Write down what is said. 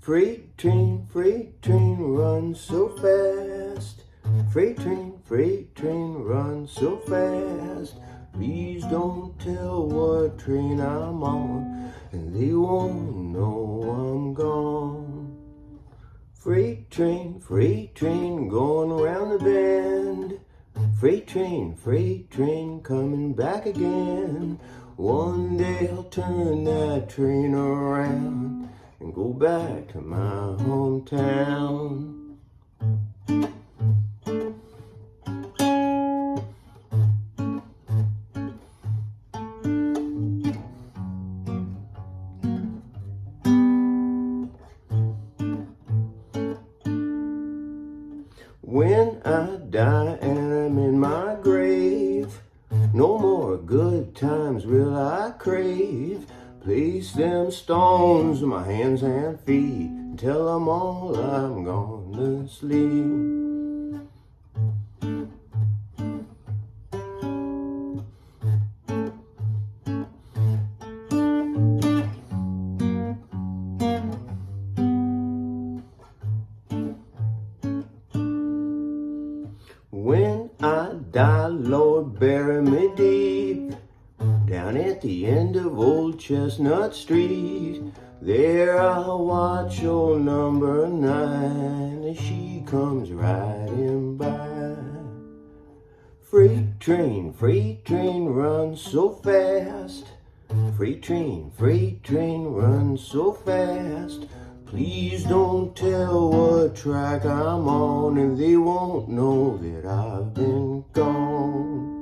freight train, run so fast. Freight train, run so fast. Please don't tell what train I'm on, and they won't know I'm gone. Freight train, going around the bend. Freight train, coming back again. One day I'll turn that train around and go back to my hometown. When I die and I'm in my grave, no more good times will I crave. Place them stones in my hands and feet and tell them all I'm gonna sleep. When I die, Lord, bury me deep down at the end of Old Chestnut Street. There I'll watch old number 9 as she comes riding by. Freight train, run so fast. Freight train, run so fast. Please don't tell what track I'm on, and they won't know that I've been gone.